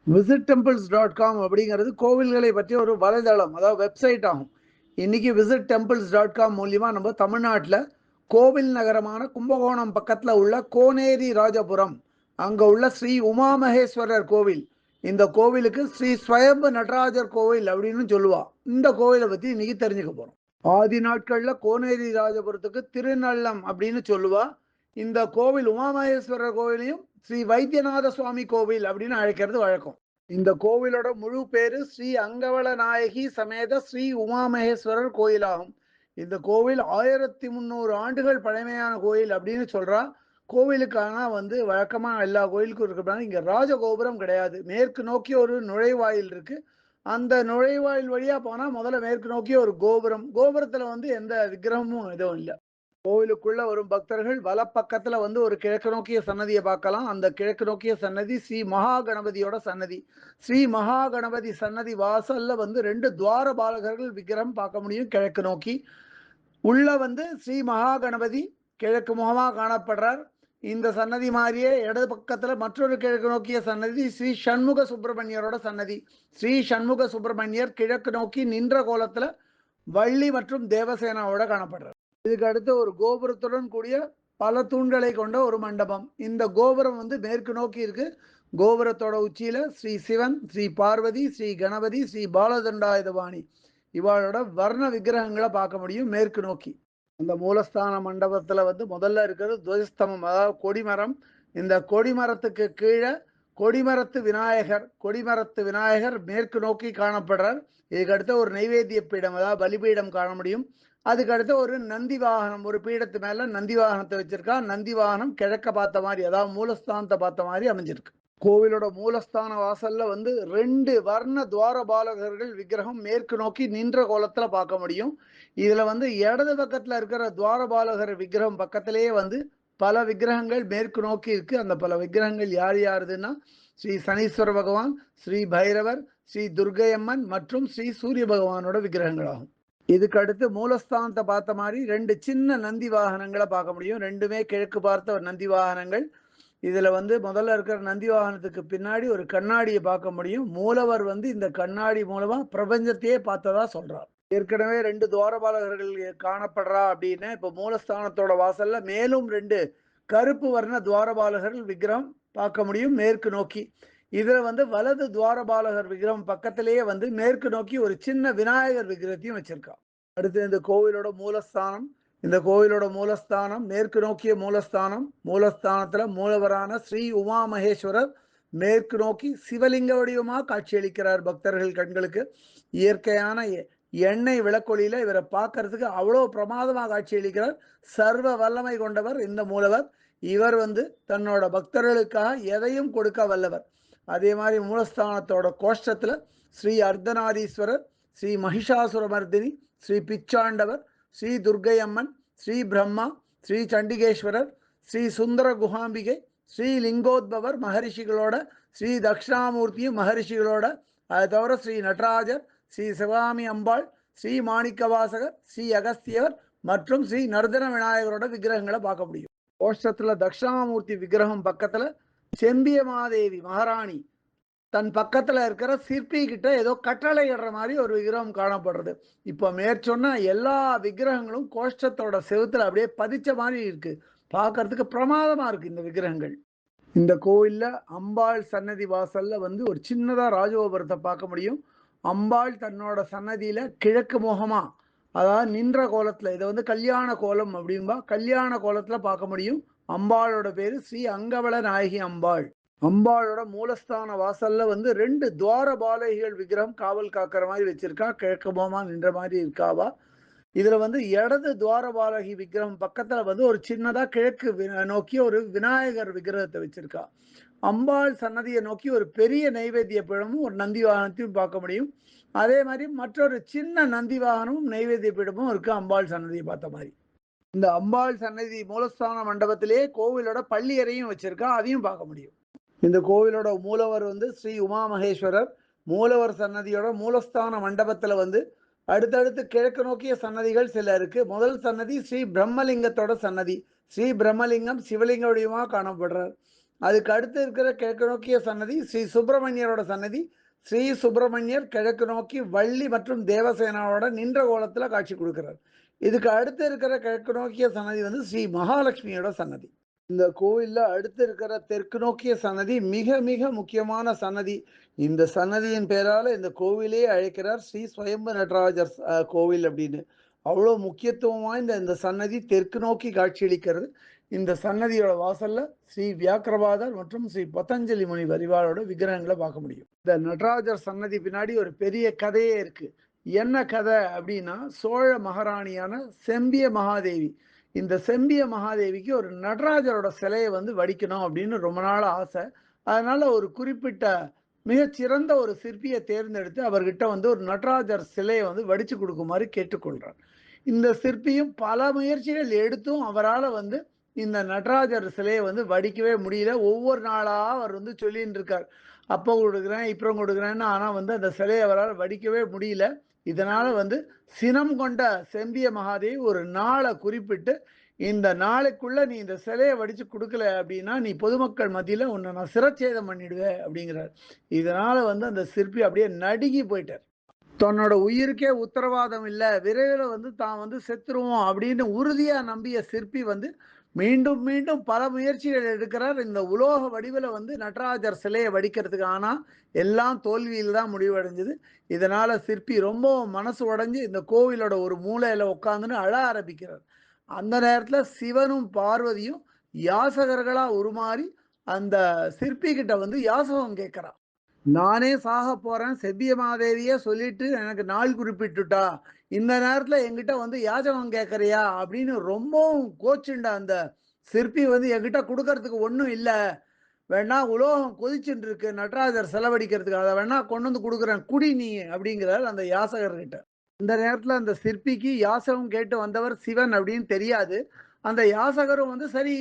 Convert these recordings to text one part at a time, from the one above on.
visitTemples.com அப்படிங்கிறது கோவில்களை பற்றிய ஒரு வலைதளம், அதாவது வெப்சைட் ஆகும். இன்னைக்கு visitTemples.com மூலியமா நம்ம தமிழ்நாட்டில் கோவில் நகரமான கும்பகோணம் பக்கத்தில் உள்ள கோனேரி ராஜபுரம் அங்கே உள்ள ஸ்ரீ உமாமகேஸ்வரர் கோவில், இந்த கோவிலுக்கு ஸ்ரீ ஸ்வயம்பு நடராஜர் கோவில் அப்படின்னு சொல்லுவா. இந்த கோவிலை பற்றி இன்னைக்கு தெரிஞ்சுக்க போகிறோம். ஆதி நாட்களில் கோனேரி ராஜபுரத்துக்கு திருநள்ளம் அப்படின்னு சொல்லுவா. இந்த கோவில் உமாமகேஸ்வரர் கோவிலையும் ஸ்ரீ வைத்தியநாத சுவாமி கோவில் அப்படின்னு அழைக்கிறது வழக்கம். இந்த கோவிலோட முழு பேரு ஸ்ரீ அங்கவள நாயகி சமேத ஸ்ரீ உமாமகேஸ்வரர் கோயிலாகும். இந்த கோவில் 1300 ஆண்டுகள் பழமையான கோயில் அப்படின்னு சொல்றா. கோவிலுக்கான வழக்கமா எல்லா கோயிலுக்கும் இருக்கிற இங்க ராஜகோபுரம் கிடையாது. மேற்கு நோக்கி ஒரு நுழைவாயில் இருக்கு. அந்த நுழைவாயில் வழியா போனா முதல்ல மேற்கு நோக்கி ஒரு கோபுரத்துல எந்த விக்கிரகமும் எதுவும் இல்லை. கோவிலுக்குள்ள வரும் பக்தர்கள் வலப்பக்கத்துல ஒரு கிழக்கு நோக்கிய சன்னதியை பார்க்கலாம். அந்த கிழக்கு நோக்கிய சன்னதி ஸ்ரீ மகா கணபதியோட சன்னதி. ஸ்ரீ மகா கணபதி சன்னதி வாசல்ல 2 துவார பாலகர்கள் விக்கிரகம் பார்க்க முடியும் கிழக்கு நோக்கி. உள்ள ஸ்ரீ மகா கணபதி கிழக்கு முகமா காணப்படுறார். இந்த சன்னதி மாதிரியே இடது பக்கத்துல மற்றொரு கிழக்கு நோக்கிய சன்னதி ஸ்ரீ சண்முக சுப்பிரமணியரோட சன்னதி. ஸ்ரீ சண்முக சுப்பிரமணியர் கிழக்கு நோக்கி நின்ற கோலத்துல வள்ளி மற்றும் தேவசேனாவோட காணப்படுறார். இதுக்கு அடுத்து ஒரு கோபுரத்துடன் கூடிய பல தூண்களை கொண்ட ஒரு மண்டபம். இந்த கோபுரம் மேற்கு நோக்கி இருக்கு. கோபுரத்தோட உச்சியில ஸ்ரீ சிவன், ஸ்ரீ பார்வதி, ஸ்ரீ கணபதி, ஸ்ரீ பாலதண்டாயுதபாணி இவாளோட வர்ண விக்கிரகங்களை பார்க்க முடியும் மேற்கு நோக்கி. அந்த மூலஸ்தான மண்டபத்துல முதல்ல இருக்கிறது துவஜஸ்தம்பம், அதாவது கொடிமரம். இந்த கொடிமரத்துக்கு கீழே கொடிமரத்து விநாயகர் மேற்கு நோக்கி காணப்படுறார். இதுக்கு அடுத்த ஒரு நைவேத்திய பீடம், அதாவது பலிபீடம் காண முடியும். அதுக்கு அடுத்து ஒரு நந்தி வாகனம், ஒரு பீடத்து மேல நந்தி வாகனத்தை வச்சிருக்கா. நந்தி வாகனம் கிழக்க பார்த்த மாதிரி, அதாவது மூலஸ்தானத்தை பார்த்த மாதிரி அமைஞ்சிருக்கு. கோவிலோட மூலஸ்தான வாசல்ல 2 வர்ண துவார பாலகர்கள் விக்கிரகம் மேற்கு நோக்கி நின்ற கோலத்துல பார்க்க முடியும். இதுல இடது பக்கத்துல இருக்கிற துவார பாலகர் விக்கிரகம் பக்கத்திலேயே பல விக்கிரகங்கள் மேற்கு நோக்கி இருக்கு. அந்த பல விக்கிரகங்கள் யார் யாருதுன்னா ஸ்ரீ சனீஸ்வர பகவான், ஸ்ரீ பைரவர், ஸ்ரீ துர்கையம்மன் மற்றும் ஸ்ரீ சூரிய பகவானோட விக்கிரகங்கள் ஆகும். இதுக்கு அடுத்து மூலஸ்தானத்தை பார்த்த மாதிரி 2 சின்ன நந்தி வாகனங்களை பார்க்க முடியும். ரெண்டுமே கிழக்கு பார்த்த நந்தி வாகனங்கள். இதுல முதல்ல இருக்கிற நந்தி வாகனத்துக்கு பின்னாடி ஒரு கண்ணாடியை பார்க்க முடியும். மூலவர் இந்த கண்ணாடி மூலமா பிரபஞ்சத்தையே பார்த்ததா சொல்றார். ஏற்கனவே 2 துவாரபாலகர்கள் காணப்படுறா அப்படின்னு இப்ப மூலஸ்தானத்தோட வாசல்ல மேலும் 2 கருப்பு வர்ண துவாரபாலகர்கள் விக்கிரகம் பார்க்க முடியும் மேற்கு நோக்கி. இதுல வலது துவாரபாலகர் விக்கிரகம் பக்கத்திலேயே மேற்கு நோக்கி ஒரு சின்ன விநாயகர் விக்கிரகத்தையும் வச்சிருக்கா. அடுத்து இந்த கோவிலோட மூலஸ்தானம் மேற்கு நோக்கிய மூலஸ்தானத்துல மூலவரான ஸ்ரீ உமா மகேஸ்வரர் மேற்கு நோக்கி சிவலிங்க வடிவமா காட்சியளிக்கிறார் பக்தர்கள் கண்களுக்கு. இயற்கையான எண்ணெய் விளக்கொலியில இவரை பார்க்கறதுக்கு அவ்வளவு பிரமாதமா காட்சியளிக்கிறார். சர்வ வல்லமை கொண்டவர் இந்த மூலவர். இவர் தன்னோட பக்தர்களுக்காக எதையும் கொடுக்க வல்லவர். அதே மாதிரி மூலஸ்தானத்தோட கோஷ்டத்துல ஸ்ரீ அர்த்தநாரீஸ்வரர், ஸ்ரீ மகிஷாசுரமர்தினி, ஸ்ரீ பிச்சாண்டவர், ஸ்ரீ துர்கையம்மன், ஸ்ரீ பிரம்மா, ஸ்ரீ சண்டிகேஸ்வரர், ஸ்ரீ சுந்தர குஹாம்பிகை, ஸ்ரீ லிங்கோத்பவர் மகரிஷிகளோட, ஸ்ரீ தட்சிணாமூர்த்தியும் மகரிஷிகளோட, அதை தவிர ஸ்ரீ நடராஜர், ஸ்ரீ சிவகாமி அம்பாள், ஸ்ரீ மாணிக்கவாசகர், ஸ்ரீ அகஸ்தியர் மற்றும் ஸ்ரீ நர்தன விநாயகரோட விக்கிரகங்களை பார்க்க முடியும். கோஷ்டத்துல தட்சிணாமூர்த்தி விக்கிரகம் பக்கத்துல செம்பியமாதேவி மகாராணி தன் பக்கத்துல இருக்கிற சிற்பி கிட்ட ஏதோ கட்டளை இடுற மாதிரி ஒரு விக்கிரகம் காணப்படுறது. இப்ப மேற்சொன்ன எல்லா விக்கிரகங்களும் கோஷ்டத்தோட செவுத்துல அப்படியே பதிச்ச மாதிரி இருக்கு. பார்க்கறதுக்கு பிரமாதமா இருக்கு இந்த விக்கிரகங்கள். இந்த கோயில்ல அம்பாள் சன்னதி வாசல்ல ஒரு சின்னதா ராஜகோபுரத்தை பார்க்க முடியும். அம்பாள் தன்னோட சன்னதியில கிழக்கு முகமா, அதாவது நின்ற கோலத்துல, இதை கல்யாண கோலம் அப்படின்பா, கல்யாண கோலத்துல பார்க்க முடியும். அம்பாளோட பேரு ஸ்ரீ அங்கவள நாயகி அம்பாள். அம்பாளோட மூலஸ்தான வாசல்ல 2 துவார பாலகிகள் விக்கிரகம் காவல் காக்கிற மாதிரி வச்சிருக்கா. கிழக்கு முகமா நின்ற மாதிரி இருக்காவா. இதுல இடது துவார பாலகி விக்கிரகம் பக்கத்துல ஒரு சின்னதா கிழக்கு நோக்கி ஒரு விநாயகர் விக்கிரகத்தை வச்சிருக்கா. அம்பாள் சன்னதியை நோக்கி ஒரு பெரிய நைவேத்திய பீடமும் ஒரு நந்தி வாகனத்தையும் பார்க்க முடியும். அதே மாதிரி மற்றொரு சின்ன நந்தி வாகனமும் நைவேத்திய பீடமும் இருக்கு அம்பாள் சன்னதியை பார்த்த மாதிரி. இந்த அம்பாள் சன்னதி மூலஸ்தான மண்டபத்திலேயே கோவிலோட பள்ளியறையும் வச்சிருக்கா, அதையும் பார்க்க முடியும். இந்த கோவிலோட மூலவர் ஸ்ரீ உமா மகேஸ்வரர். மூலவர் சன்னதியோட மூலஸ்தான மண்டபத்துல அடுத்தடுத்து கிழக்கு நோக்கிய சன்னதிகள் சில இருக்கு. முதல் சன்னதி ஸ்ரீ பிரம்மலிங்கத்தோட சன்னதி. ஸ்ரீ பிரம்மலிங்கம் சிவலிங்க வடிவமா காணப்படுறார். அதுக்கு அடுத்து இருக்கிற கிழக்கு நோக்கிய சன்னதி ஸ்ரீ சுப்பிரமணியரோட சன்னதி. ஸ்ரீ சுப்பிரமணியர் கிழக்கு நோக்கி வள்ளி மற்றும் தேவசேனாவோட நின்ற கோலத்துல காட்சி கொடுக்கிறார். இதுக்கு அடுத்து இருக்கிற கிழக்கு நோக்கிய சன்னதி வந்து ஸ்ரீ மகாலட்சுமியோட சன்னதி. இந்த கோவில்ல அடுத்து இருக்கிற தெற்கு நோக்கிய சன்னதி மிக மிக முக்கியமான சன்னதி. இந்த சன்னதியின் பேரால இந்த கோவிலே அழைக்கிறார் ஸ்ரீ ஸ்வயம்பு நடராஜர் கோவில் அப்படின்னு. அவ்வளோ முக்கியத்துவம் வாய்ந்த இந்த சன்னதி தெற்கு நோக்கி காட்சியளிக்கிறது. இந்த சன்னதியோட வாசல்ல ஸ்ரீ வியாக்கிரபாதர் மற்றும் ஸ்ரீ பதஞ்சலி முனி வரிவாளோட விக்கிரகங்களை பார்க்க முடியும். இந்த நடராஜர் சன்னதி பின்னாடி ஒரு பெரிய கதையே இருக்கு. என்ன கதை அப்படின்னா, சோழ மகாராணியான செம்பிய மகாதேவி, இந்த செம்பிய மகாதேவிக்கு ஒரு நடராஜரோட சிலையை வந்து வடிக்கணும் அப்படின்னு ரொம்ப நாள் ஆசை. அதனால ஒரு குறிப்பிட்ட மிகச்சிறந்த ஒரு சிற்பியை தேர்ந்தெடுத்து அவர்கிட்ட வந்து ஒரு நடராஜர் சிலையை வந்து வடிச்சு கொடுக்குமாறு கேட்டுக்கொள்றார். இந்த சிற்பியும் பல முயற்சிகள் எடுத்தும் அவரால் வந்து இந்த நடராஜர் சிலையை வந்து வடிக்கவே முடியல. ஒவ்வொரு நாளா அவர் வந்து சொல்லிட்டு இருக்கார், அப்போ கொடுக்குறேன் இப்போ கொடுக்குறேன்னு. ஆனா வந்து அந்த சிலையை அவரால் வடிக்கவே முடியல. இதனால வந்து சினம் கொண்ட செம்பிய மகாதேவி ஒரு நாளை குறிப்பிட்டு, இந்த நாளைக்குள்ள நீ இந்த சிலையை வடிச்சு கொடுக்கல அப்படின்னா நீ பொதுமக்கள் மத்தியில உன்னை நான் சிரச்சேதம் பண்ணிடுவேன் அப்படிங்கிறார். இதனால வந்து அந்த சிற்பி அப்படியே நடுங்கி போயிட்டார். தன்னோட உயிருக்கே உத்தரவாதம் இல்ல, விரைவில் வந்து தான் வந்து செத்துருவோம் அப்படின்னு உறுதியா நம்பிய சிற்பி வந்து மீண்டும் மீண்டும் பல முயற்சிகள் எடுக்கிறார் இந்த உலோக வடிவில் வந்து நடராஜர் சிலையை வடிக்கிறதுக்கு. ஆனா எல்லாம் தோல்வியில் தான் முடிவடைஞ்சது. இதனால சிற்பி ரொம்ப மனசு உடைஞ்சு இந்த கோவிலோட ஒரு மூலையில உட்காந்துன்னு அழ ஆரம்பிக்கிறார். அந்த நேரத்துல சிவனும் பார்வதியும் யாசகர்களா உருமாறி அந்த சிற்பி கிட்ட வந்து யாசகம் கேட்கிறான். நானே சாக போறேன், செவ்விய மாதேவியே சொல்லிட்டு எனக்கு நாள் குறிப்பிட்டுட்டா, இந்த நேரத்துல என்கிட்ட வந்து யாஜகம் கேட்கறியா அப்படின்னு ரொம்பவும் கோச்சுண்ட அந்த சிற்பி வந்து என்கிட்ட கொடுக்கறதுக்கு ஒன்றும் இல்லை, வேணா உலோகம் கொதிச்சுட்டு இருக்கு நடராஜர் செலவடிக்கிறதுக்கு, அதை வேணா கொண்டு வந்து கொடுக்குறேன் குடி நீ அப்படிங்கிறார் அந்த யாசகர்கிட்ட. இந்த நேரத்துல அந்த சிற்பிக்கு யாசகம் கேட்டு வந்தவர் சிவன் அப்படின்னு தெரியாது. அந்த யாசகரும் வந்து சரி,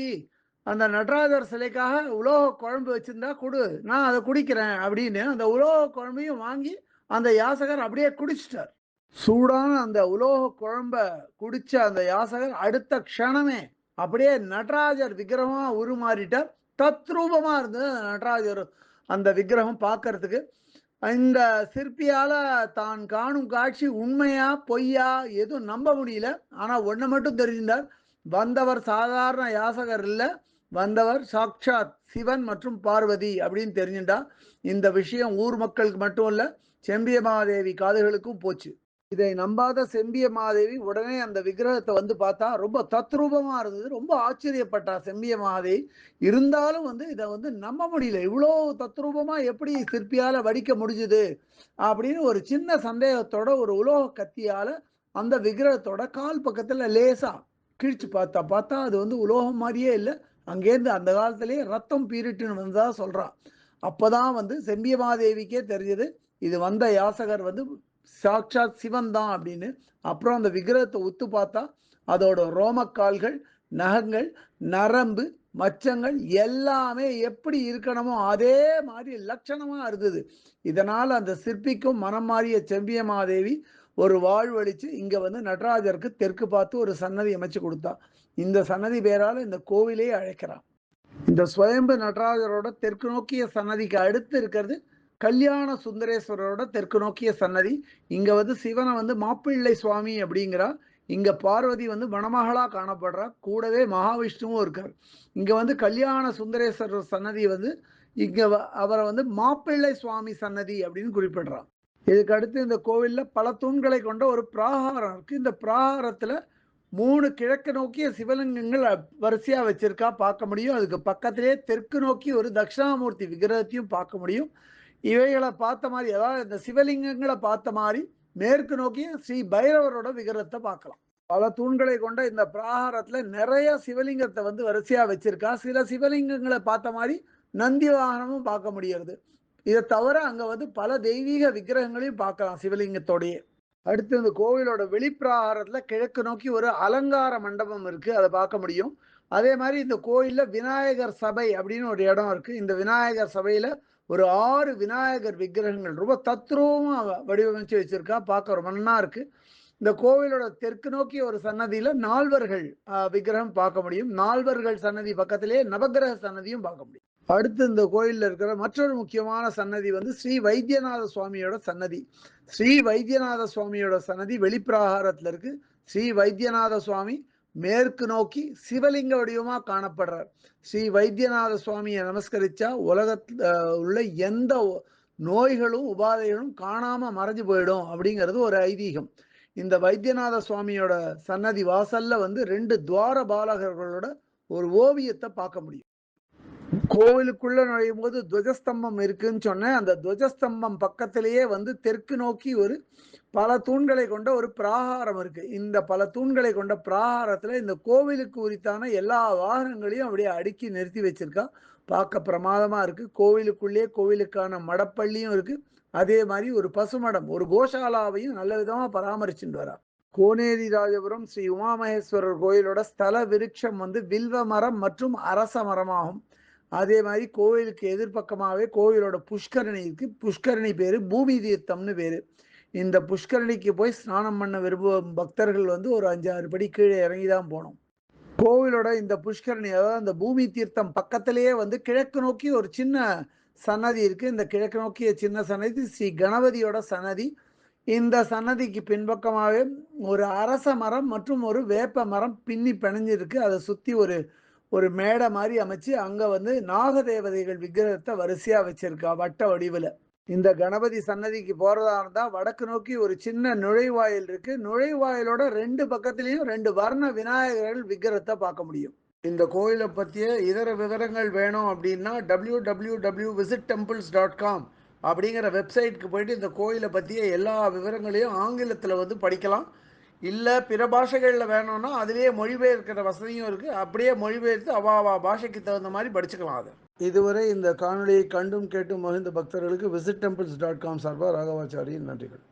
அந்த நடராஜர் சிலைக்காக உலோக குழம்பு வச்சிருந்தா குடு, நான் அதை குடிக்கிறேன் அப்படின்னு அந்த உலோக குழம்பையும் வாங்கி அந்த யாசகர் அப்படியே குடிச்சிட்டார். சூடான அந்த உலோக குழம்ப குடிச்ச அந்த யாசகர் அடுத்த க்ஷணமே அப்படியே நடராஜர் விக்கிரகமா உருமாறிட்டார். தத்ரூபமா இருந்தது அந்த நடராஜர் அந்த விக்கிரகம் பார்க்கறதுக்கு. இந்த சிற்பியால தான் காணும் காட்சி உண்மையா பொய்யா எதுவும் நம்ப முடியல. ஆனா ஒண்ணு மட்டும் தெரிஞ்சிருந்தார், வந்தவர் சாதாரண யாசகர் இல்ல, வந்தவர் சாக்ஷாத் சிவன் மற்றும் பார்வதி அப்படின்னு தெரிஞ்சுட்டா. இந்த விஷயம் ஊர் மக்களுக்கு மட்டும் இல்ல, செம்பிய மாதேவி காதுகளுக்கும் போச்சு. இதை நம்பாத செம்பிய மாதேவி உடனே அந்த விக்கிரகத்தை வந்து பார்த்தா ரொம்ப தத்ரூபமா இருந்தது. ரொம்ப ஆச்சரியப்பட்டா செம்பிய மாதேவி. இருந்தாலும் வந்து இதை வந்து நம்ப முடியல, இவ்வளோ தத்ரூபமா எப்படி சிற்பியால வடிக்க முடிஞ்சுது அப்படின்னு ஒரு சின்ன சந்தேகத்தோட ஒரு உலோக கத்தியால அந்த விக்கிரகத்தோட கால் பக்கத்துல லேசா கிழிச்சு பார்த்தா பார்த்தா அது வந்து உலோகம் மாதிரியே இல்லை. அங்கேருந்து அந்த காலத்திலேயே ரத்தம் பீரிட்டுன்னு வந்ததா சொல்றான். அப்பதான் வந்து செம்பிய மாதேவிக்கே தெரிஞ்சது இது வந்த யாசகர் வந்து சாட்சாத் சிவன் தான் அப்படின்னு. அப்புறம் அந்த விக்கிரகத்தை உத்து பார்த்தா அதோட ரோமக்கால்கள், நகங்கள், நரம்பு, மச்சங்கள் எல்லாமே எப்படி இருக்கணுமோ அதே மாதிரி லட்சணமா இருந்தது. இதனால அந்த சிற்பிக்கும் மனம் மாறிய செம்பிய மாதேவி ஒரு வாழ்வழிச்சு இங்க வந்து நடராஜருக்கு தெற்கு பார்த்து ஒரு சன்னதி அமைச்சு கொடுத்தா. இந்த சன்னதி பேரால இந்த கோவிலே அழைக்கிறான். இந்த ஸ்வயம்பு நடராஜரோட தெற்கு நோக்கிய சன்னதிக்கு அடுத்து இருக்கிறது கல்யாண சுந்தரேஸ்வரரோட தெற்கு நோக்கிய சன்னதி. இங்க வந்து சிவனை வந்து மாப்பிள்ளை சுவாமி அப்படிங்கிறா. இங்க பார்வதி வந்து மணமகளா காணப்படுறா. கூடவே மகாவிஷ்ணுவும் இருக்கார். இங்க வந்து கல்யாண சுந்தரேஸ்வரர் சன்னதி வந்து இங்க அவரை வந்து மாப்பிள்ளை சுவாமி சன்னதி அப்படின்னு குறிப்பிடுறான். இதுக்கு அடுத்து இந்த கோவில்ல பல தூண்களை கொண்ட ஒரு பிராகாரம் இருக்கு. இந்த பிராகாரத்துல 3 கிழக்கு நோக்கிய சிவலிங்கங்கள் வரிசையா வச்சிருக்கா பார்க்க முடியும். அதுக்கு பக்கத்திலேயே தெற்கு நோக்கி ஒரு தட்சிணாமூர்த்தி விக்கிரகத்தையும் பார்க்க முடியும். இவைகளை பார்த்த மாதிரி, அதாவது இந்த சிவலிங்கங்களை பார்த்த மாதிரி மேற்கு நோக்கி ஸ்ரீ பைரவரோட விக்கிரகத்தை பார்க்கலாம். பல தூண்களை கொண்ட இந்த பிராகாரத்துல நிறைய சிவலிங்கத்தை வந்து வரிசையா வச்சிருக்கா. சில சிவலிங்கங்களை பார்த்த மாதிரி நந்தி வாகனமும் பார்க்க முடிகிறது. இதை தவிர அங்க வந்து பல தெய்வீக விக்கிரகங்களையும் பார்க்கலாம் சிவலிங்கத்தோடயே. அடுத்து இந்த கோவிலோட வெளிப்பிரகாரத்துல கிழக்கு நோக்கி ஒரு அலங்கார மண்டபம் இருக்கு, அதை பார்க்க முடியும். அதே மாதிரி இந்த கோயில்ல விநாயகர் சபை அப்படின்னு ஒரு இடம் இருக்கு. இந்த விநாயகர் சபையில ஒரு 6 விநாயகர் விக்கிரகங்கள் ரொம்ப தத்ரூபமா வடிவமைச்சு வச்சிருக்கா, பார்க்க ரொம்ப நல்லா இருக்கு. இந்த கோவிலோட தெற்கு நோக்கி ஒரு சன்னதியில நால்வர்கள் விக்கிரகம் பார்க்க முடியும். நால்வர்கள் சன்னதி பக்கத்திலேயே நவக்கிரக சன்னதியும் பார்க்க முடியும். அடுத்து இந்த கோயில்ல இருக்கிற மற்றொரு முக்கியமான சன்னதி வந்து ஸ்ரீ வைத்தியநாத சுவாமியோட சன்னதி. ஸ்ரீ வைத்தியநாத சுவாமியோட சன்னதி வெளிப்பிராகாரத்துல இருக்கு. ஸ்ரீ வைத்தியநாத சுவாமி மேற்கு நோக்கி சிவலிங்க வடிவமா காணப்படுறார். ஸ்ரீ வைத்தியநாத சுவாமியை நமஸ்கரிச்சா உலகத்துல உள்ள எந்த நோய்களும் உபாதைகளும் காணாம மறைஞ்சு போயிடும் அப்படிங்கிறது ஒரு ஐதீகம். இந்த வைத்தியநாத சுவாமியோட சன்னதி வாசல்ல வந்து 2 துவார பாலகர்களோட ஒரு ஓவியத்தை பார்க்க முடியும். கோவிலுக்குள்ள நுழையும் போது துவஜஸ்தம்பம் இருக்குன்னு சொன்னேன். அந்த துவஜஸ்தம்பம் பக்கத்திலேயே வந்து தெற்கு நோக்கி ஒரு பல தூண்களை கொண்ட ஒரு பிராகாரம் இருக்கு. இந்த பல தூண்களை கொண்ட பிராகாரத்துல இந்த கோவிலுக்கு உரித்தான எல்லா வாகனங்களையும் அப்படியே அடுக்கி நிறுத்தி வச்சிருக்கா. பார்க்க பிரமாதமா இருக்கு. கோவிலுக்குள்ளேயே கோவிலுக்கான மடப்பள்ளியும் இருக்கு. அதே மாதிரி ஒரு பசுமடம், ஒரு கோஷாலாவையும் நல்ல விதமா பராமரிச்சுட்டு வரா. கோனேரி ராஜபுரம் ஸ்ரீ உமாமகேஸ்வரர் கோயிலோட ஸ்தல விருட்சம் வந்து வில்வ மரம் மற்றும் அரச மரமாகும். அதே மாதிரி கோவிலுக்கு எதிர்பக்கமாகவே கோவிலோட புஷ்கரணி இருக்கு. புஷ்கரணி பேரு பூமி தீர்த்தம்னு பேரு. இந்த புஷ்கரணிக்கு போய் ஸ்நானம் பண்ண விரும்பும் பக்தர்கள் வந்து ஒரு 5-6 படி கீழே இறங்கி தான் போகணும். கோவிலோட இந்த புஷ்கரணி, அதாவது அந்த பூமி தீர்த்தம் பக்கத்திலேயே வந்து கிழக்கு நோக்கி ஒரு சின்ன சன்னதி இருக்கு. இந்த கிழக்கு நோக்கிய சின்ன சன்னதி ஸ்ரீ கணபதியோட சன்னதி. இந்த சன்னதிக்கு பின்பக்கமாகவே ஒரு அரச மரம் மற்றும் ஒரு வேப்ப மரம் பின்னி பிணைஞ்சிருக்கு. அதை சுத்தி ஒரு ஒரு மேடை மாதிரி அமைச்சு அங்க வந்து நாகதேவதைகள் விக்கிரகத்தை வரிசையா வச்சிருக்கா வட்ட வடிவில். இந்த கணபதி சன்னதிக்கு போறதா இருந்தா வடக்கு நோக்கி ஒரு சின்ன நுழைவாயில் இருக்கு. நுழைவாயிலோட 2 பக்கத்திலையும் 2 வர்ண விநாயகர்கள் விக்கிரகத்தை பார்க்க முடியும். இந்த கோயிலை பற்றிய இதர விவரங்கள் வேணும் அப்படின்னா www.visittemples.com அப்படிங்கிற வெப்சைட்டுக்கு போயிட்டு இந்த கோயிலை பற்றிய எல்லா விவரங்களையும் ஆங்கிலத்தில் வந்து படிக்கலாம். இல்லை பிற பாஷைகளில் வேணும்னா அதுலேயே மொழிபெயர்க்கிற வசதியும் இருக்குது. அப்படியே மொழிபெயர்த்து அவாவா பாஷைக்கு தகுந்த மாதிரி படிச்சுக்கலாம் அது. இதுவரை இந்த காணொலியை கண்டும் கேட்டும் மகிழ்ந்த பக்தர்களுக்கு visit temples.com சார்பாக ராகவாச்சாரியின் நன்றிகள்.